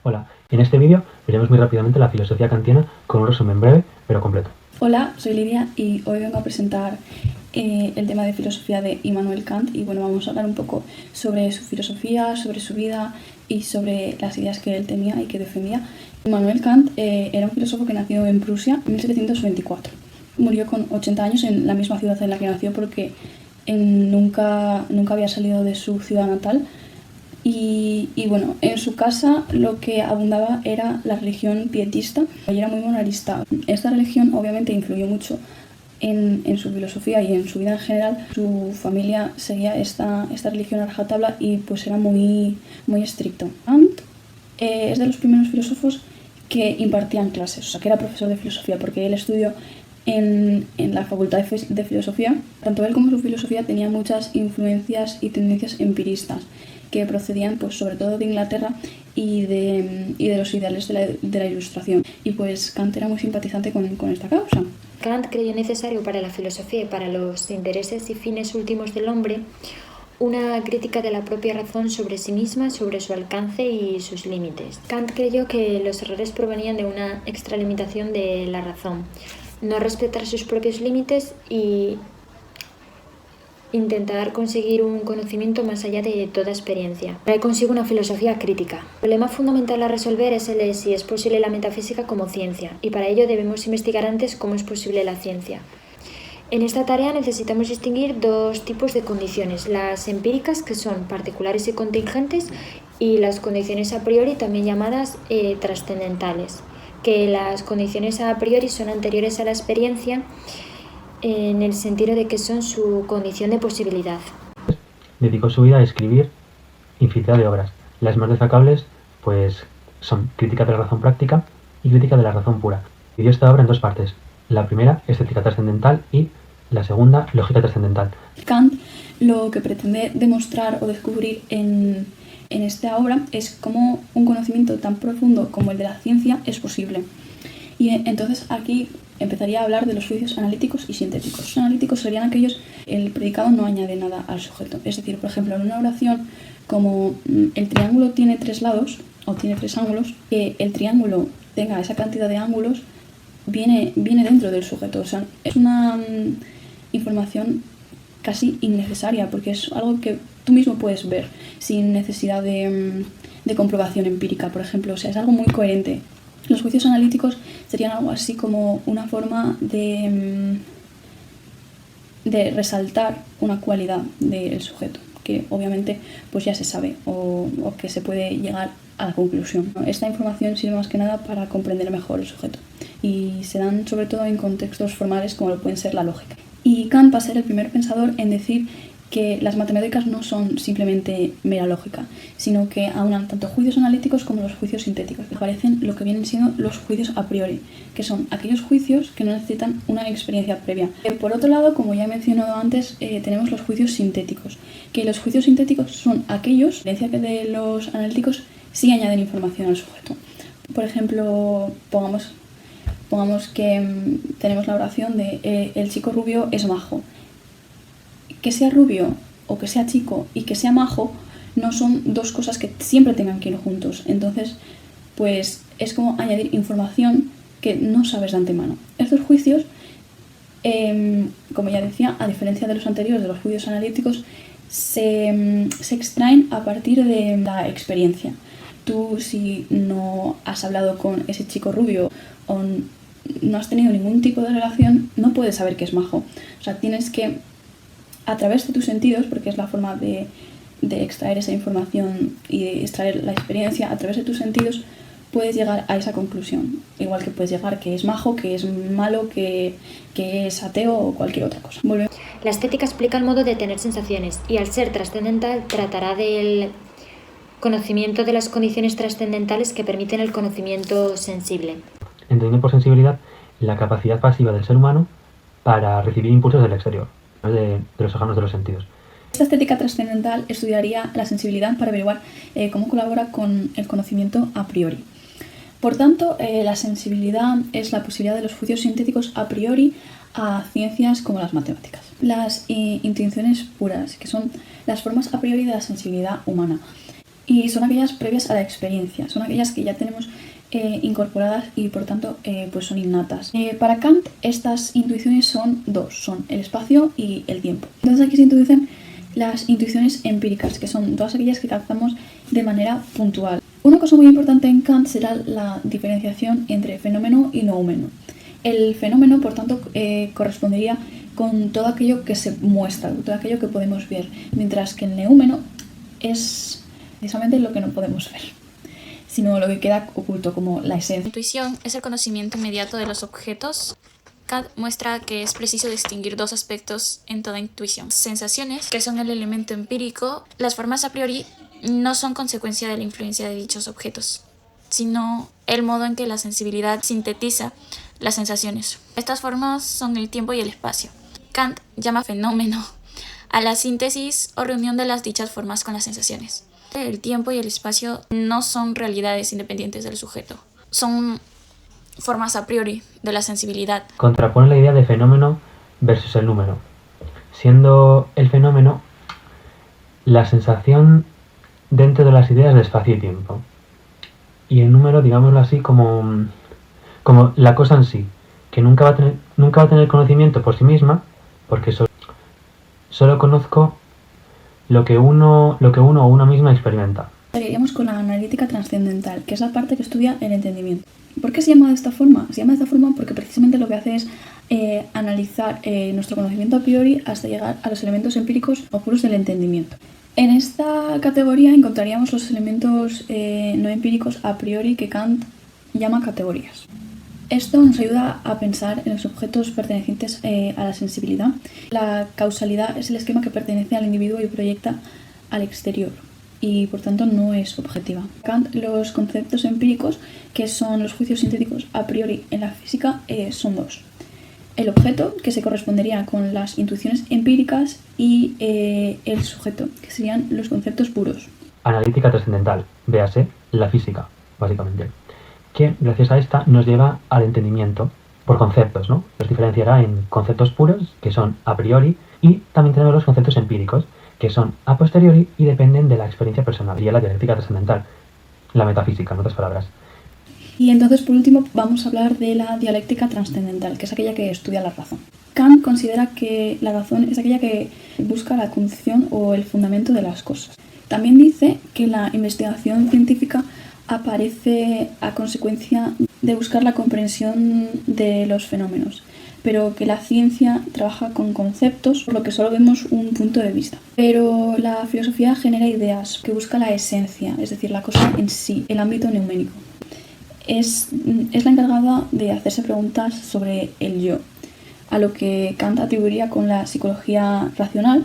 Hola, en este vídeo veremos muy rápidamente la filosofía kantiana con un resumen breve pero completo. Hola, soy Lidia y hoy vengo a presentar el tema de filosofía de Immanuel Kant y bueno, vamos a hablar un poco sobre su filosofía, sobre su vida y sobre las ideas que él tenía y que defendía. Immanuel Kant era un filósofo que nació en Prusia en 1724. Murió con 80 años en la misma ciudad en la que nació porque nunca había salido de su ciudad natal. Y bueno, en su casa lo que abundaba era la religión pietista y era muy moralista. Esta religión obviamente influyó mucho en su filosofía y en su vida en general. Su familia seguía esta religión a rajatabla y pues era muy estricto. Kant es de los primeros filósofos que impartían clases, o sea que era profesor de filosofía porque él estudió en la facultad de filosofía. Tanto él como su filosofía tenía muchas influencias y tendencias empiristas que procedían pues sobre todo de Inglaterra y de los ideales de la Ilustración. Y pues Kant era muy simpatizante con esta causa. Kant creyó necesario para la filosofía y para los intereses y fines últimos del hombre una crítica de la propia razón sobre sí misma, sobre su alcance y sus límites. Kant creyó que los errores provenían de una extralimitación de la razón, no respetar sus propios límites y intentar conseguir un conocimiento más allá de toda experiencia. Trae consigo una filosofía crítica. El problema fundamental a resolver es el de si es posible la metafísica como ciencia, y para ello debemos investigar antes cómo es posible la ciencia. En esta tarea necesitamos distinguir dos tipos de condiciones, las empíricas, que son particulares y contingentes, y las condiciones a priori, también llamadas trascendentales, que las condiciones a priori son anteriores a la experiencia en el sentido de que son su condición de posibilidad. Dedicó su vida a escribir infinidad de obras. Las más destacables pues son Crítica de la razón práctica y Crítica de la razón pura. Dividió esta obra en dos partes. La primera, Estética trascendental, y la segunda, Lógica trascendental. Kant lo que pretende demostrar o descubrir en esta obra es cómo un conocimiento tan profundo como el de la ciencia es posible. Y entonces aquí empezaría a hablar de los juicios analíticos y sintéticos. Los analíticos serían aquellos el predicado no añade nada al sujeto. Es decir, por ejemplo, en una oración como el triángulo tiene 3 lados o tiene 3 ángulos, que el triángulo tenga esa cantidad de ángulos viene dentro del sujeto. O sea, es una información casi innecesaria porque es algo que tú mismo puedes ver sin necesidad de comprobación empírica, por ejemplo. O sea, es algo muy coherente. Los juicios analíticos serían algo así como una forma de resaltar una cualidad del sujeto, que obviamente pues ya se sabe o que se puede llegar a la conclusión. Esta información sirve más que nada para comprender mejor el sujeto y se dan sobre todo en contextos formales como lo pueden ser la lógica. Y Kant va a ser el primer pensador en decir que las matemáticas no son simplemente mera lógica, sino que aunan tanto juicios analíticos como los juicios sintéticos, que parecen lo que vienen siendo los juicios a priori, que son aquellos juicios que no necesitan una experiencia previa. Por otro lado, como ya he mencionado antes, tenemos los juicios sintéticos, que los juicios sintéticos son aquellos, a diferencia de los analíticos, sí añaden información al sujeto. Por ejemplo, pongamos que tenemos la oración de el chico rubio es majo. Que sea rubio o que sea chico y que sea majo no son dos cosas que siempre tengan que ir juntos. Entonces, pues es como añadir información que no sabes de antemano. Estos juicios, como ya decía, a diferencia de los anteriores, de los juicios analíticos, se extraen a partir de la experiencia. Tú, si no has hablado con ese chico rubio o no has tenido ningún tipo de relación, no puedes saber que es majo. O sea, tienes que, a través de tus sentidos, porque es la forma de extraer esa información y de extraer la experiencia, a través de tus sentidos puedes llegar a esa conclusión. Igual que puedes llegar que es majo, que es malo, que es ateo o cualquier otra cosa. Volvemos. La estética explica el modo de tener sensaciones y al ser trascendental tratará del conocimiento de las condiciones trascendentales que permiten el conocimiento sensible. Entendiendo por sensibilidad la capacidad pasiva del ser humano para recibir impulsos del exterior, de los órganos de los sentidos. Esta estética trascendental estudiaría la sensibilidad para averiguar cómo colabora con el conocimiento a priori. Por tanto, la sensibilidad es la posibilidad de los juicios sintéticos a priori a ciencias como las matemáticas. Las intuiciones puras, que son las formas a priori de la sensibilidad humana. y son aquellas previas a la experiencia, son aquellas que ya tenemos incorporadas y por tanto pues son innatas. Para Kant estas intuiciones son dos, son el espacio y el tiempo. Entonces aquí se introducen las intuiciones empíricas, que son todas aquellas que captamos de manera puntual. Una cosa muy importante en Kant será la diferenciación entre fenómeno y noumeno. El fenómeno, por tanto, correspondería con todo aquello que se muestra, todo aquello que podemos ver, mientras que el neúmeno es precisamente lo que no podemos ver, sino lo que queda oculto, como la esencia. La intuición es el conocimiento inmediato de los objetos. Kant muestra que es preciso distinguir dos aspectos en toda intuición. Sensaciones, que son el elemento empírico. Las formas a priori no son consecuencia de la influencia de dichos objetos, sino el modo en que la sensibilidad sintetiza las sensaciones. Estas formas son el tiempo y el espacio. Kant llama fenómeno a la síntesis o reunión de las dichas formas con las sensaciones. El tiempo y el espacio no son realidades independientes del sujeto, son formas a priori de la sensibilidad. Contrapone la idea de fenómeno versus el número, siendo el fenómeno la sensación dentro de las ideas de espacio y tiempo, y el número, digámoslo así, como la cosa en sí, que nunca va a tener conocimiento por sí misma, porque solo conozco lo que uno o una misma experimenta. Seguiríamos con la analítica trascendental, que es la parte que estudia el entendimiento. ¿Por qué se llama de esta forma? Se llama de esta forma porque precisamente lo que hace es analizar nuestro conocimiento a priori hasta llegar a los elementos empíricos o puros del entendimiento. En esta categoría encontraríamos los elementos no empíricos a priori que Kant llama categorías. Esto nos ayuda a pensar en los objetos pertenecientes a la sensibilidad. La causalidad es el esquema que pertenece al individuo y proyecta al exterior, y por tanto no es objetiva. Kant, los conceptos empíricos, que son los juicios sintéticos a priori en la física, son dos. El objeto, que se correspondería con las intuiciones empíricas, y el sujeto, que serían los conceptos puros. Analítica trascendental, véase, la física, básicamente, que gracias a esta nos lleva al entendimiento por conceptos, ¿no? Los diferenciará en conceptos puros, que son a priori, y también tenemos los conceptos empíricos, que son a posteriori y dependen de la experiencia personal, y la dialéctica trascendental, la metafísica, en otras palabras. Y entonces, por último, vamos a hablar de la dialéctica trascendental, que es aquella que estudia la razón. Kant considera que la razón es aquella que busca la concepción o el fundamento de las cosas. También dice que la investigación científica aparece a consecuencia de buscar la comprensión de los fenómenos, pero que la ciencia trabaja con conceptos, por lo que solo vemos un punto de vista. Pero la filosofía genera ideas, que busca la esencia, es decir, la cosa en sí, el ámbito neuménico. Es la encargada de hacerse preguntas sobre el yo, a lo que Kant atribuiría con la psicología racional,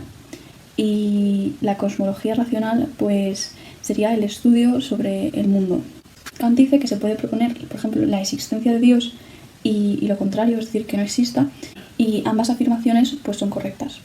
y la cosmología racional pues sería el estudio sobre el mundo. Kant dice que se puede proponer, por ejemplo, la existencia de Dios y lo contrario, es decir, que no exista, y ambas afirmaciones pues son correctas.